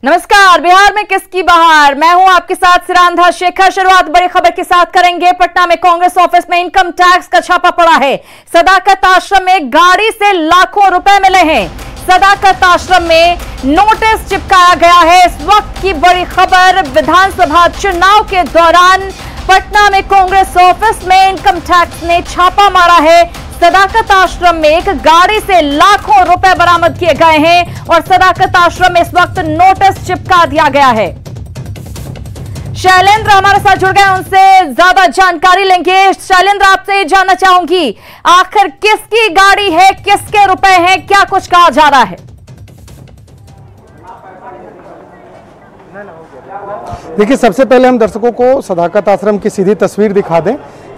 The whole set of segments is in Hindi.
नमस्कार। बिहार में किसकी बहार, मैं हूं आपके साथ सिरांधा शेखर। शुरुआत बड़ी खबर के साथ करेंगे। पटना में कांग्रेस ऑफिस में इनकम टैक्स का छापा पड़ा है। सदाकत आश्रम में गाड़ी से लाखों रुपए मिले हैं। सदाकत आश्रम में नोटिस चिपकाया गया है। इस वक्त की बड़ी खबर, विधानसभा चुनाव के दौरान पटना में कांग्रेस ऑफिस में इनकम टैक्स ने छापा मारा है। सदाकत आश्रम में एक गाड़ी से लाखों रुपए बरामद किए गए हैं और सदाकत आश्रम में इस वक्त नोटिस चिपका दिया गया है। शैलेंद्र हमारे साथ जुड़ गए, उनसे ज्यादा जानकारी लेंगे। शैलेंद्र, आपसे जानना चाहूंगी, आखिर किसकी गाड़ी है, किसके रुपए हैं, क्या कुछ कहा जा रहा है? देखिए, सबसे पहले हम दर्शकों को सदाकत आश्रम की सीधी तस्वीर दिखा दें।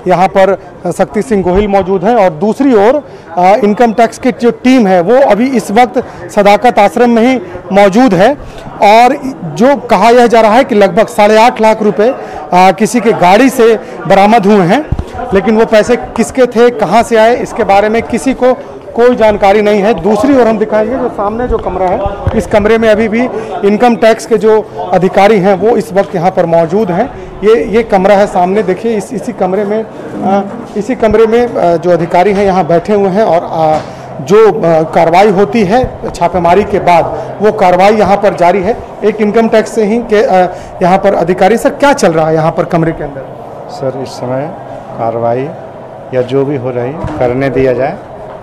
यहाँ पर शक्ति सिंह गोहिल मौजूद हैं और दूसरी ओर इनकम टैक्स की जो टीम है वो अभी इस वक्त सदाकत आश्रम में ही मौजूद है। और जो कहा यह जा रहा है कि लगभग 8.5 लाख रुपए किसी के गाड़ी से बरामद हुए हैं, लेकिन वो पैसे किसके थे, कहाँ से आए, इसके बारे में किसी को कोई जानकारी नहीं है। दूसरी ओर हम दिखाएंगे जो सामने जो कमरा है, इस कमरे में अभी भी इनकम टैक्स के जो अधिकारी हैं वो इस वक्त यहाँ पर मौजूद हैं। ये कमरा है सामने, देखिए इसी कमरे में जो अधिकारी हैं यहाँ बैठे हुए हैं और जो कार्रवाई होती है छापेमारी के बाद वो कार्रवाई यहाँ पर जारी है। एक इनकम टैक्स से ही के यहाँ पर अधिकारी, सर क्या चल रहा है यहाँ पर कमरे के अंदर? सर इस समय कार्रवाई या जो भी हो रही करने दिया जाए,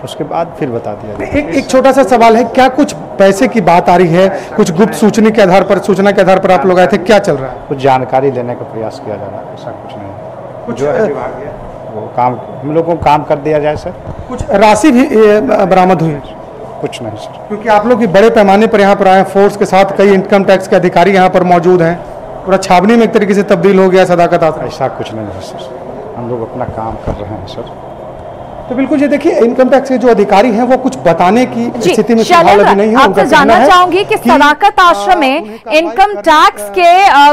उसके बाद फिर बता दिया जाए। एक छोटा सा सवाल है, क्या कुछ पैसे की बात आ रही है? कुछ गुप्त सूचना के आधार पर आप लोग आए थे, क्या चल रहा है? कुछ जानकारी लेने का प्रयास किया जा रहा है, ऐसा कुछ नहीं है। कुछ जो है वो काम हम लोगों को काम कर दिया जाए सर। कुछ राशि भी बरामद हुई? कुछ नहीं सर, क्योंकि आप लोग बड़े पैमाने पर यहाँ पर आए, फोर्स के साथ कई इनकम टैक्स के अधिकारी यहाँ पर मौजूद हैं, पूरा छावनी में एक तरीके से तब्दील हो गया सदाकत आश्रम। ऐसा कुछ नहीं है सर, हम लोग अपना काम कर रहे हैं सर। तो बिल्कुल ये देखिए, इनकम टैक्स के जो अधिकारी हैं वो कुछ बताने की स्थिति में फिलहाल अभी नहीं है। आपसे जानना चाहूंगी कि सदाकत आश्रम में इनकम टैक्स के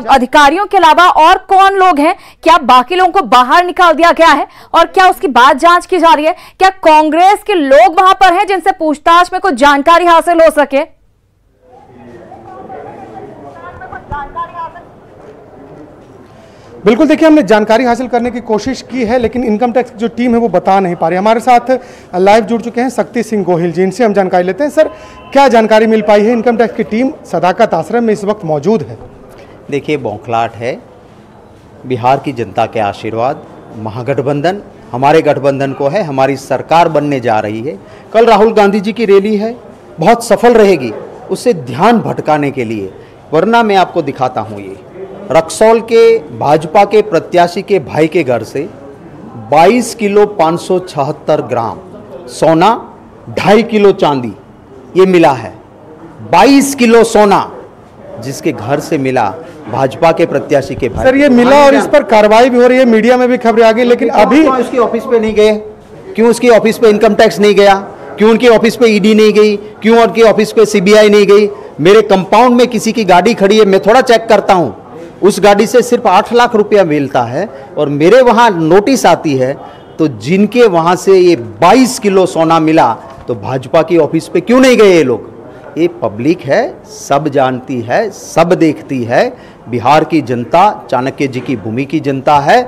अधिकारियों के अलावा और कौन लोग हैं? क्या बाकी लोगों को बाहर निकाल दिया गया है और क्या उसकी बात जांच की जा रही है? क्या कांग्रेस के लोग वहां पर हैं जिनसे पूछताछ में कुछ जानकारी हासिल हो सके? बिल्कुल, देखिए हमने जानकारी हासिल करने की कोशिश की है, लेकिन इनकम टैक्स की जो टीम है वो बता नहीं पा रही। हमारे साथ लाइव जुड़ चुके हैं शक्ति सिंह गोहिल जी, इनसे हम जानकारी लेते हैं। सर, क्या जानकारी मिल पाई है? इनकम टैक्स की टीम सदाकत आश्रम में इस वक्त मौजूद है। देखिए, बौखलाहट है। बिहार की जनता के आशीर्वाद, महागठबंधन हमारे गठबंधन को है, हमारी सरकार बनने जा रही है। कल राहुल गांधी जी की रैली है, बहुत सफल रहेगी, उससे ध्यान भटकाने के लिए। वरना मैं आपको दिखाता हूँ, ये रक्सौल के भाजपा के प्रत्याशी के भाई के घर से 22 किलो 576 ग्राम सोना, 2.5 किलो चांदी ये मिला है। 22 किलो सोना जिसके घर से मिला भाजपा के प्रत्याशी के भाई। सर ये मिला और इस पर कार्रवाई भी हो रही है, मीडिया में भी खबरें आ गई, लेकिन अभी उसकी ऑफिस पे नहीं गए? क्यों उसकी ऑफिस पे इनकम टैक्स नहीं गया? क्यों उनकी ऑफिस पे ईडी नहीं गई? क्यों उनकी ऑफिस पे सीबीआई नहीं गई? मेरे कंपाउंड में किसी की गाड़ी खड़ी है, मैं थोड़ा चेक करता हूँ, उस गाड़ी से सिर्फ 8 लाख रुपया मिलता है और मेरे वहाँ नोटिस आती है। तो जिनके वहाँ से ये 22 किलो सोना मिला, तो भाजपा की ऑफिस पे क्यों नहीं गए ये लोग? ये पब्लिक है, सब जानती है, सब देखती है। बिहार की जनता चाणक्य जी की भूमि की जनता है।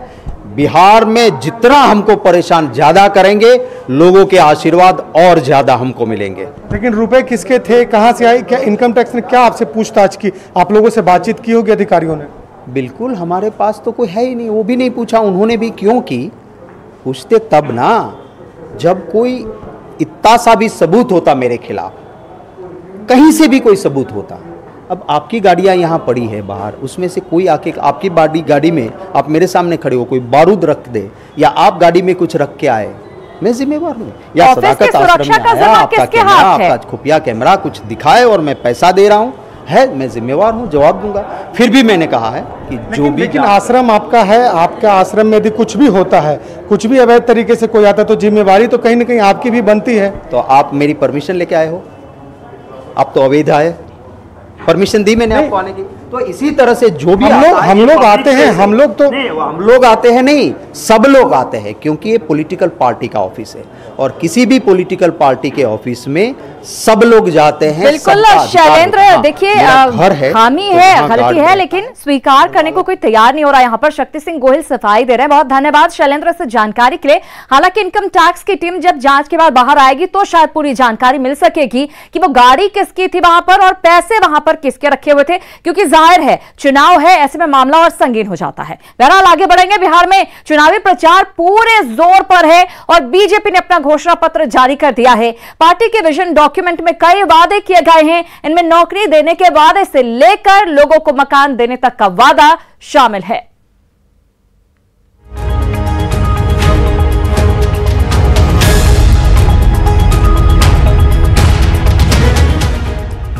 बिहार में जितना हमको परेशान ज्यादा करेंगे, लोगों के आशीर्वाद और ज्यादा हमको मिलेंगे। लेकिन रुपए किसके थे, कहाँ से आए? क्या इनकम टैक्स ने क्या आपसे पूछताछ की? आप लोगों से बातचीत की होगी अधिकारियों ने? बिल्कुल, हमारे पास तो कोई है ही नहीं, वो भी नहीं पूछा। उन्होंने भी क्यों की? पूछते तब ना, जब कोई इतना सा भी सबूत होता मेरे खिलाफ, कहीं से भी कोई सबूत होता। अब आपकी गाड़ियां यहाँ पड़ी है बाहर, उसमें से कोई आके आपकी गाड़ी में, आप मेरे सामने खड़े हो, कोई बारूद रख दे या आप गाड़ी में कुछ रख के आए, मैं जिम्मेवार हूँ? या सदाकत आश्रम में आया, आपका कैमरा, आपका खुफिया कैमरा कुछ दिखाए और मैं पैसा दे रहा हूँ, है, मैं जिम्मेवार हूँ, जवाब दूंगा। फिर भी मैंने कहा है कि जो भी, लेकिन आश्रम आपका है, आपका आश्रम में यदि कुछ भी होता है, कुछ भी अवैध तरीके से कोई आता है, तो जिम्मेवारी तो कहीं ना कहीं आपकी भी बनती है। तो आप मेरी परमिशन लेके आए हो? आप तो अवैध आए, परमिशन दी मैंने आपको आने की। तो इसी तरह से जो भी हम लोग आते हैं, हम लोग आते हैं नहीं, सब लोग आते हैं, क्योंकि ये पॉलिटिकल पार्टी का ऑफिस है और किसी भी पॉलिटिकल पार्टी के ऑफिस में सब लोग जाते हैं। बिल्कुल शैलेंद्र, देखिए खामी है, गलती है, लेकिन स्वीकार करने को कोई तैयार नहीं हो रहा। यहाँ पर शक्ति सिंह गोहिल सफाई दे रहे हैं। बहुत धन्यवाद शैलेंद्र से जानकारी के लिए। हालांकि इनकम टैक्स की टीम जब जांच के बाद बाहर आएगी तो शायद पूरी जानकारी मिल सकेगी कि वो गाड़ी किसकी थी वहां पर और पैसे वहां पर किसके रखे हुए थे, क्योंकि जाहिर है चुनाव है, ऐसे में मामला और संगीन हो जाता है। बहरहाल आगे बढ़ेंगे। बिहार में चुनावी प्रचार पूरे जोर पर है और बीजेपी ने अपना घोषणा पत्र जारी कर दिया है। पार्टी के विजन डॉक्यूमेंट में कई वादे किए गए हैं। इनमें नौकरी देने के वादे से लेकर लोगों को मकान देने तक का वादा शामिल है।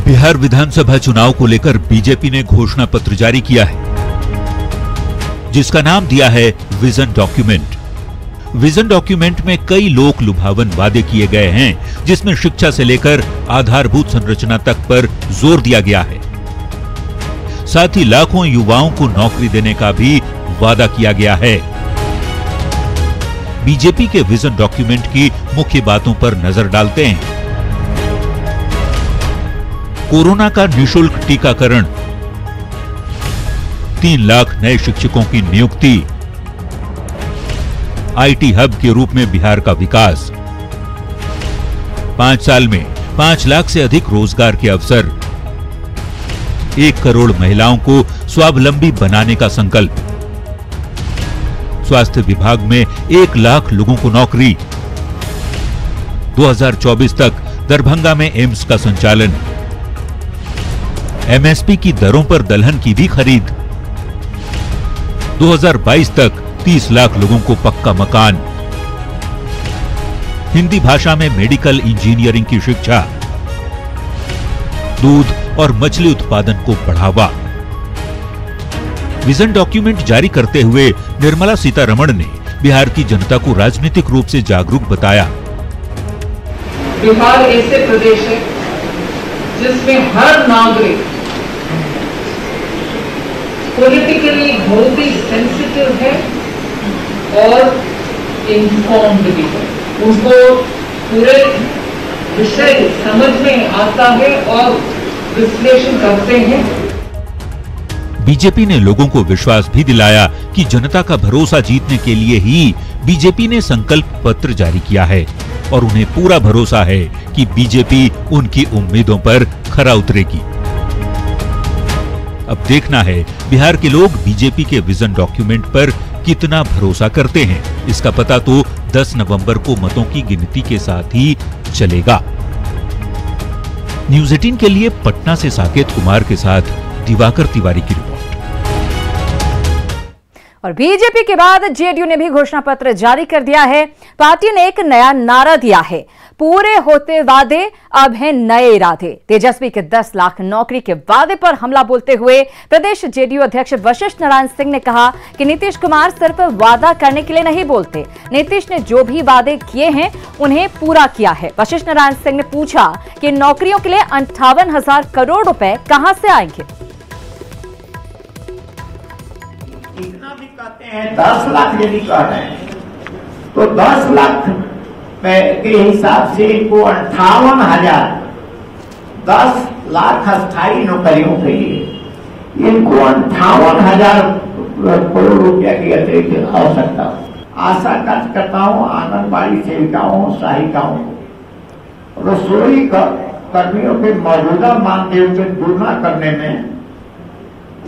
बिहार विधानसभा चुनाव को लेकर बीजेपी ने घोषणा पत्र जारी किया है, जिसका नाम दिया है विजन डॉक्यूमेंट। विजन डॉक्यूमेंट में कई लोक लुभावन वादे किए गए हैं, जिसमें शिक्षा से लेकर आधारभूत संरचना तक पर जोर दिया गया है। साथ ही लाखों युवाओं को नौकरी देने का भी वादा किया गया है। बीजेपी के विजन डॉक्यूमेंट की मुख्य बातों पर नजर डालते हैं। कोरोना का निःशुल्क टीकाकरण, 3 लाख नए शिक्षकों की नियुक्ति, आईटी हब के रूप में बिहार का विकास, 5 साल में 5 लाख से अधिक रोजगार के अवसर, 1 करोड़ महिलाओं को स्वावलंबी बनाने का संकल्प, स्वास्थ्य विभाग में 1 लाख लोगों को नौकरी, 2024 तक दरभंगा में एम्स का संचालन, एमएसपी की दरों पर दलहन की भी खरीद, 2022 तक 30 लाख लोगों को पक्का मकान, हिंदी भाषा में मेडिकल इंजीनियरिंग की शिक्षा, दूध और मछली उत्पादन को बढ़ावा। विजन डॉक्यूमेंट जारी करते हुए निर्मला सीतारमण ने बिहार की जनता को राजनीतिक रूप से जागरूक बताया। बिहार ऐसे प्रदेश है जिसमें हर नागरिक पॉलिटिकली बहुत ही सेंसिटिव है और इन्फॉर्म्ड भी है। उनको पूरे विषय समझ में आता है और विश्लेषण करते हैं। बीजेपी ने लोगों को विश्वास भी दिलाया कि जनता का भरोसा जीतने के लिए ही बीजेपी ने संकल्प पत्र जारी किया है और उन्हें पूरा भरोसा है कि बीजेपी उनकी उम्मीदों पर खरा उतरेगी। अब देखना है बिहार के लोग बीजेपी के विजन डॉक्यूमेंट पर कितना भरोसा करते हैं। इसका पता तो 10 नवंबर को मतों की गिनती के साथ ही चलेगा। न्यूज़ 18 के लिए पटना से साकेत कुमार के साथ दिवाकर तिवारी की रिपोर्ट। और बीजेपी के बाद जेडीयू ने भी घोषणा पत्र जारी कर दिया है। पार्टी ने एक नया नारा दिया है, पूरे होते वादे अब हैं नए इरादे। तेजस्वी के 10 लाख नौकरी के वादे पर हमला बोलते हुए प्रदेश जेडीयू अध्यक्ष वशिष्ठ नारायण सिंह ने कहा कि नीतीश कुमार सिर्फ वादा करने के लिए नहीं बोलते, नीतीश ने जो भी वादे किए हैं उन्हें पूरा किया है। वशिष्ठ नारायण सिंह ने पूछा कि नौकरियों के लिए 58,000 करोड़ रुपए कहां से आएंगे। इतना भी कहते हैं 10 लाख यदि कह रहे हैं तो 10 लाख के हिसाब से इनको 58,000 10 लाख अस्थायी नौकरियों के लिए इनको 58,000 करोड़ रुपया की अतिरिक्त आवश्यकता। आशा कार्यकर्ताओं, आंगनबाड़ी सेविकाओं, सहायिकाओं को रसोई कर्मियों के मौजूदा मानदेय से तुलना करने में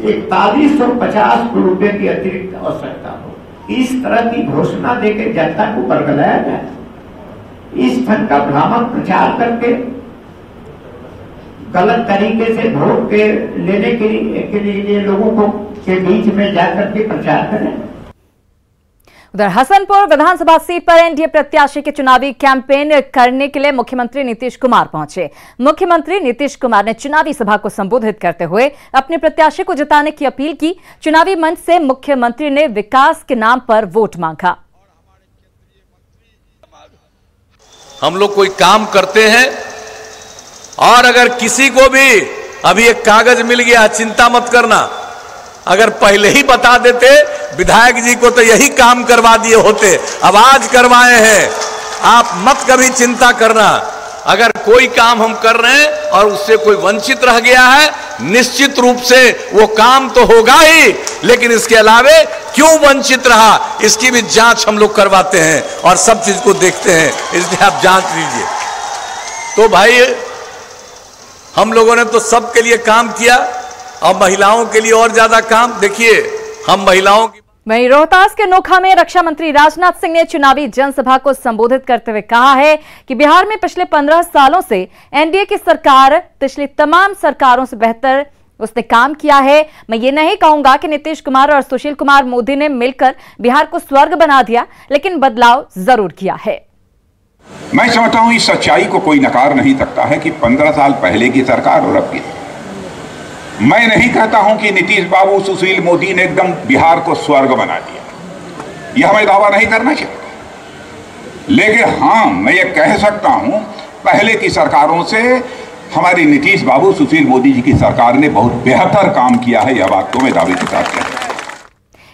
4150 करोड़ रुपए की अतिरिक्त आवश्यकता हो। इस तरह की घोषणा देकर जनता को बरगलाया जाए, इस ढंग का भ्रामक प्रचार करके गलत तरीके से वोट के लेने के लिए लोगों को के बीच में जाकर के प्रचार करें। उधर हसनपुर विधानसभा सीट पर एनडीए प्रत्याशी के चुनावी कैंपेन करने के लिए मुख्यमंत्री नीतीश कुमार पहुंचे। मुख्यमंत्री नीतीश कुमार ने चुनावी सभा को संबोधित करते हुए अपने प्रत्याशी को जिताने की अपील की। चुनावी मंच से मुख्यमंत्री ने विकास के नाम पर वोट मांगा। हम लोग कोई काम करते हैं और अगर किसी को भी अभी एक कागज मिल गया, चिंता मत करना, अगर पहले ही बता देते विधायक जी को तो यही काम करवा दिए होते। अब आज करवाए हैं, आप मत कभी चिंता करना। अगर कोई काम हम कर रहे हैं और उससे कोई वंचित रह गया है, निश्चित रूप से वो काम तो होगा ही, लेकिन इसके अलावे क्यों वंचित रहा इसकी भी जांच हम लोग करवाते हैं और सब चीज को देखते हैं, इसलिए आप जांच लीजिए। तो भाई हम लोगों ने तो सबके लिए काम किया और महिलाओं के लिए और ज्यादा काम। देखिए हम महिलाओं की वहीं रोहतास के नोखा में रक्षा मंत्री राजनाथ सिंह ने चुनावी जनसभा को संबोधित करते हुए कहा है कि बिहार में पिछले 15 सालों से एनडीए की सरकार पिछली तमाम सरकारों से बेहतर उसने काम किया है। मैं ये नहीं कहूंगा कि नीतीश कुमार और सुशील कुमार मोदी ने मिलकर बिहार को स्वर्ग बना दिया, लेकिन बदलाव जरूर किया है। मैं समझता हूं इस सच्चाई को कोई नकार नहीं सकता है कि 15 साल पहले की सरकार और अब की। मैं नहीं कहता हूं कि नीतीश बाबू सुशील मोदी ने एकदम बिहार को स्वर्ग बना दिया, यह मैं दावा नहीं करना चाहता, लेकिन हां मैं ये कह सकता हूं पहले की सरकारों से हमारी नीतीश बाबू सुशील मोदी जी की सरकार ने बहुत बेहतर काम किया है, यह बात तो मैं दावे के साथ कहता हूं।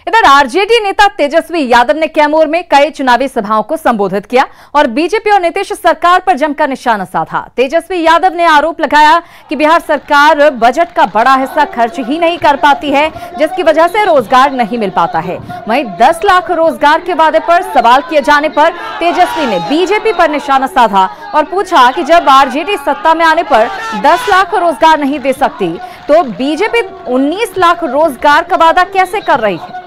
इधर आरजेडी नेता तेजस्वी यादव ने कैमूर में कई चुनावी सभाओं को संबोधित किया और बीजेपी और नीतीश सरकार पर जमकर निशाना साधा। तेजस्वी यादव ने आरोप लगाया कि बिहार सरकार बजट का बड़ा हिस्सा खर्च ही नहीं कर पाती है, जिसकी वजह से रोजगार नहीं मिल पाता है। वहीं 10 लाख रोजगार के वादे पर सवाल किए जाने पर तेजस्वी ने बीजेपी पर निशाना साधा और पूछा कि जब आरजेडी सत्ता में आने पर 10 लाख रोजगार नहीं दे सकती तो बीजेपी 19 लाख रोजगार का वादा कैसे कर रही है।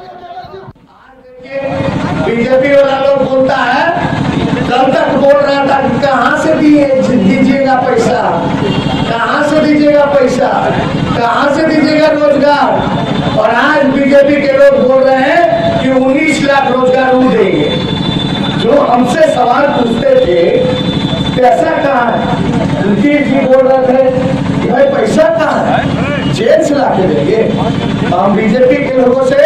बीजेपी वाला लोग बोलता है, कल तक बोल रहा था कि कहां से दीजिएगा पैसा, कहां से दीजिएगा पैसा, कहां से दीजिएगा रोजगार, और आज बीजेपी के लोग बोल रहे हैं कि 19 लाख रोजगार वो देंगे। जो हमसे सवाल पूछते थे पैसा कहाँ है, नीतीश जी बोल रहे थे कि भाई पैसा कहाँ है, जेल से लाके देंगे। हम बीजेपी के लोगों से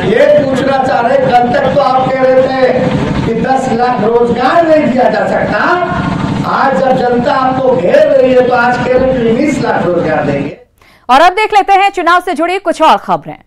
ये पूछना चाह रहे, कल तक तो आप कह रहे थे कि 10 लाख रोजगार नहीं दिया जा सकता, आज जब जनता आपको घेर रही है तो आज कह रहे हैं 19 लाख रोजगार देंगे। और अब देख लेते हैं चुनाव से जुड़ी कुछ और खबरें।